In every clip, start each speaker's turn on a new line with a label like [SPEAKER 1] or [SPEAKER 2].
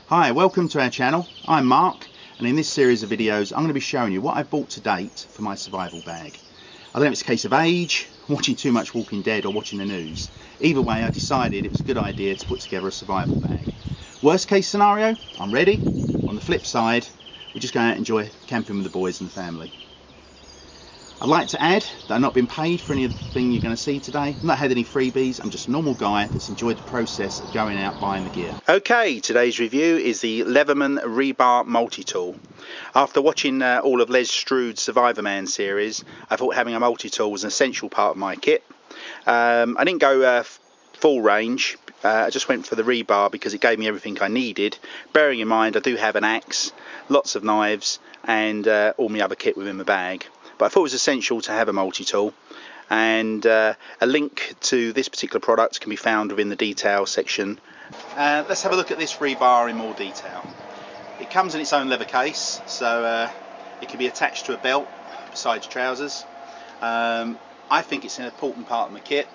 [SPEAKER 1] Hi, welcome to our channel. I'm Mark, and in this series of videos I'm going to be showing you what I've bought to date for my survival bag. I don't know if it's a case of age, watching too much Walking Dead or watching the news. Either way, I decided it was a good idea to put together a survival bag. Worst case scenario, I'm ready. On the flip side, we're just going out and enjoy camping with the boys and the family. I'd like to add that I've not been paid for anything you're going to see today. I've not had any freebies. I'm just a normal guy that's enjoyed the process of going out buying the gear. Okay, today's review is the Leatherman Rebar multi-tool. After watching all of Les Stroud's Survivorman series, I thought having a multi-tool was an essential part of my kit. I didn't go full range. I just went for the rebar because it gave me everything I needed, bearing in mind I do have an axe, lots of knives, and all my other kit within my bag. But I thought it was essential to have a multi-tool, and a link to this particular product can be found within the details section. Let's have a look at this rebar in more detail. It comes in its own leather case, so it can be attached to a belt besides your trousers. I think it's an important part of my kit.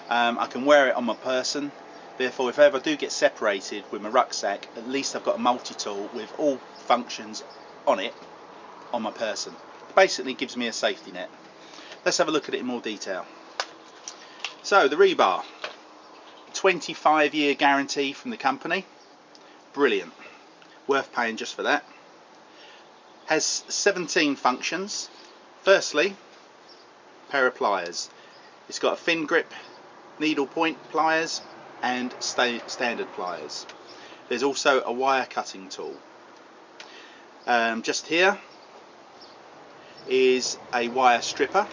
[SPEAKER 1] I can wear it on my person, therefore if I ever do get separated with my rucksack, at least I've got a multi-tool with all functions on it on my person. Basically gives me a safety net. Let's have a look at it in more detail. So the rebar, 25-year guarantee from the company, brilliant, worth paying just for that. Has 17 functions. Firstly, pair of pliers. It's got a fin grip, needle point pliers and standard pliers. There's also a wire cutting tool. Just here is a wire stripper.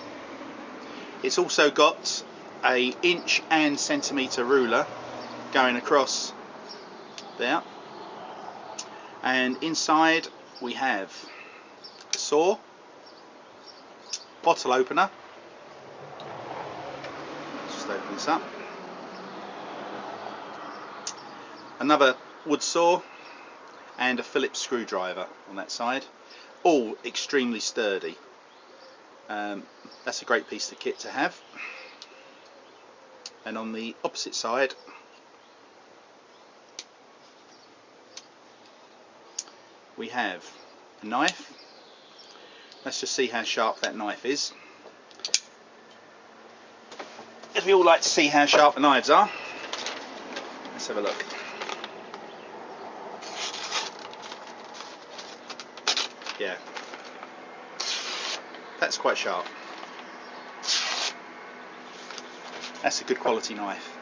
[SPEAKER 1] It's also got a inch and centimetre ruler going across there, and inside we have a saw, bottle opener, just open this up, another wood saw, and a Phillips screwdriver on that side, all extremely sturdy. That's a great piece of kit to have. And on the opposite side we have a knife. Let's just see how sharp that knife is, as we all like to see how sharp the knives are. Let's have a look. Yeah, that's quite sharp. That's a good quality knife,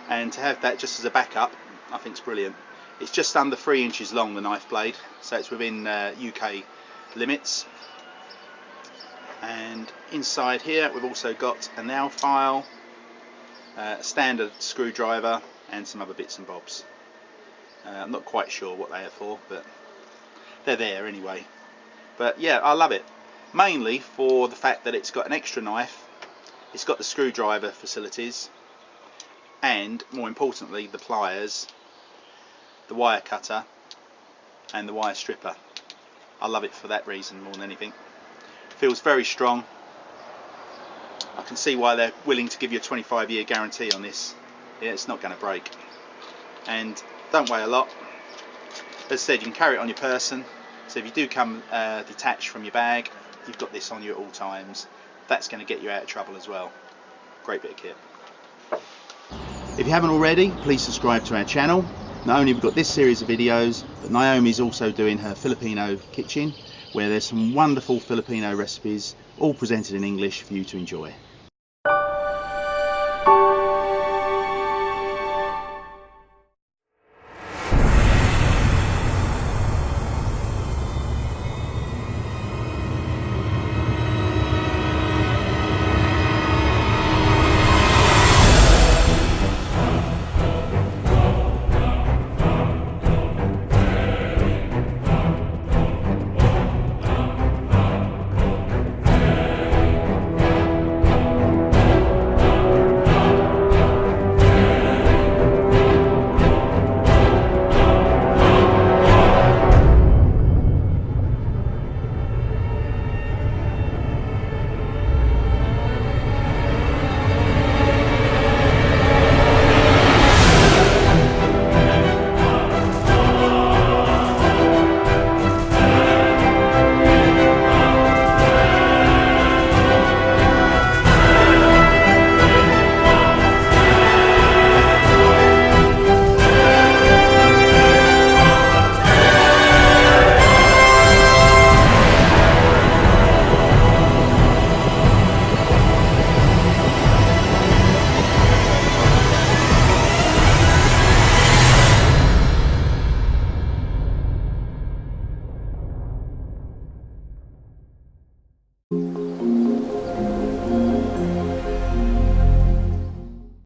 [SPEAKER 1] and to have that just as a backup I think is brilliant. It's just under 3 inches long, the knife blade, so it's within UK limits. And inside here we've also got a nail file, a standard screwdriver and some other bits and bobs. I'm not quite sure what they are for, but they're there anyway. But yeah, I love it, mainly for the fact that it's got an extra knife, it's got the screwdriver facilities, and more importantly the pliers, the wire cutter and the wire stripper. I love it for that reason more than anything. Feels very strong. I can see why they're willing to give you a 25-year guarantee on this. Yeah, it's not going to break, and don't weigh a lot. As I said, you can carry it on your person, so if you do come detached from your bag, you've got this on you at all times. That's going to get you out of trouble as well. Great bit of kit. If you haven't already, please subscribe to our channel. Not only have we got this series of videos, but Naomi's also doing her Filipino kitchen, where there's some wonderful Filipino recipes all presented in English for you to enjoy.